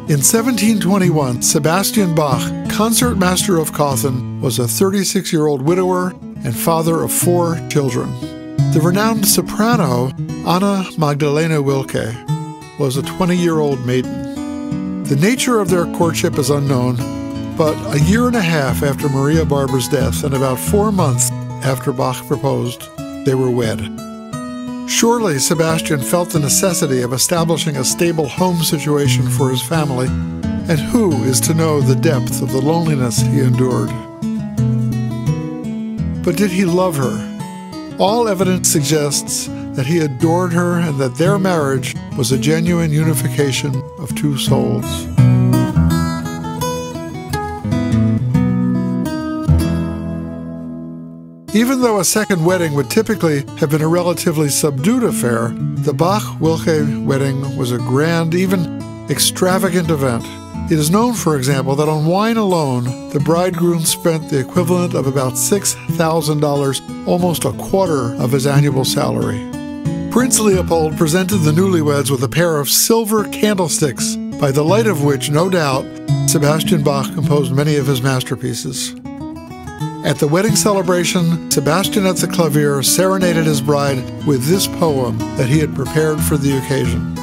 In 1721, Sebastian Bach, concertmaster of Cawthon, was a 36-year-old widower and father of 4 children. The renowned soprano, Anna Magdalena Wilke, was a 20-year-old maiden. The nature of their courtship is unknown, but a year and a half after Maria Barber's death and about 4 months after Bach proposed, they were wed. Surely Sebastian felt the necessity of establishing a stable home situation for his family, and who is to know the depth of the loneliness he endured? But did he love her? All evidence suggests that he adored her and that their marriage was a genuine unification of 2 souls. Even though a second wedding would typically have been a relatively subdued affair, the Bach-Wilke wedding was a grand, even extravagant event. It is known, for example, that on wine alone, the bridegroom spent the equivalent of about $6,000, almost a quarter of his annual salary. Prince Leopold presented the newlyweds with a pair of silver candlesticks, by the light of which, no doubt, Sebastian Bach composed many of his masterpieces. At the wedding celebration, Sebastian at the clavier serenaded his bride with this poem that he had prepared for the occasion.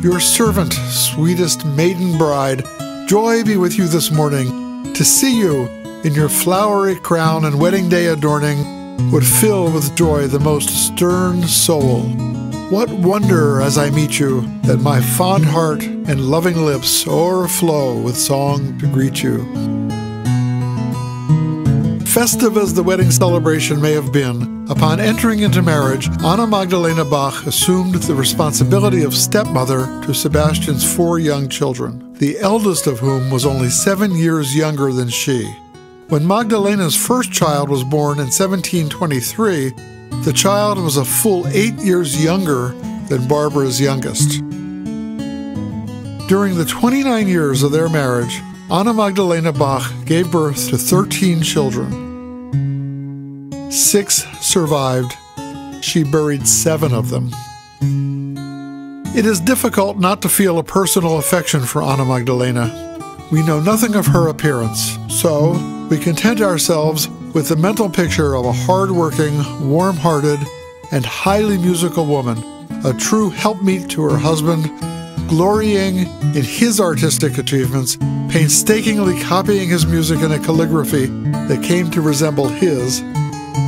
Your servant, sweetest maiden bride, joy be with you this morning. To see you in your flowery crown and wedding day adorning would fill with joy the most stern soul. What wonder as I meet you that my fond heart and loving lips o'erflow with song to greet you. Festive as the wedding celebration may have been, upon entering into marriage, Anna Magdalena Bach assumed the responsibility of stepmother to Sebastian's 4 young children, the eldest of whom was only 7 years younger than she. When Magdalena's first child was born in 1723, the child was a full 8 years younger than Barbara's youngest. During the 29 years of their marriage, Anna Magdalena Bach gave birth to 13 children. 6 survived. She buried 7 of them. It is difficult not to feel a personal affection for Anna Magdalena. We know nothing of her appearance, so we content ourselves with the mental picture of a hard-working, warm-hearted, and highly musical woman, a true helpmeet to her husband, glorying in his artistic achievements, painstakingly copying his music in a calligraphy that came to resemble his,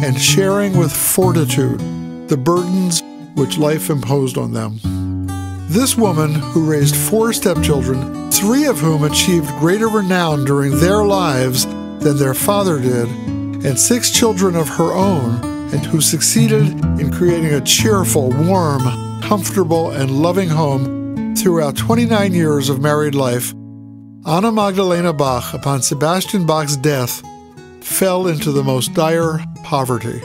and sharing with fortitude the burdens which life imposed on them. This woman, who raised 4 stepchildren, 3 of whom achieved greater renown during their lives than their father did, and 6 children of her own, and who succeeded in creating a cheerful, warm, comfortable, and loving home throughout 29 years of married life, Anna Magdalena Bach, upon Sebastian Bach's death, fell into the most dire poverty.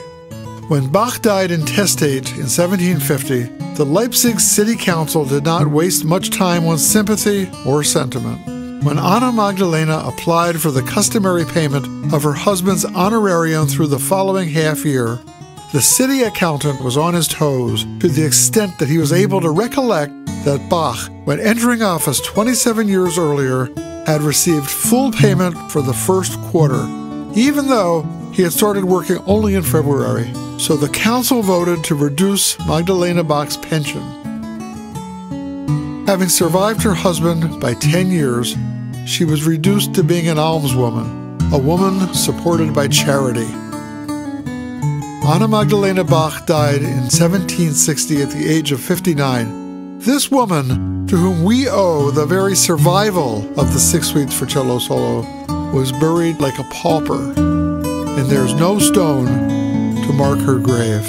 When Bach died intestate in 1750, the Leipzig City Council did not waste much time on sympathy or sentiment. When Anna Magdalena applied for the customary payment of her husband's honorarium through the following half year, the city accountant was on his toes to the extent that he was able to recollect that Bach, when entering office 27 years earlier, had received full payment for the first quarter, even though he had started working only in February. So the council voted to reduce Magdalena Bach's pension. Having survived her husband by 10 years, she was reduced to being an almswoman, a woman supported by charity. Anna Magdalena Bach died in 1760 at the age of 59. This woman, to whom we owe the very survival of the 6 Suites for Cello Solo, was buried like a pauper, and there's no stone to mark her grave.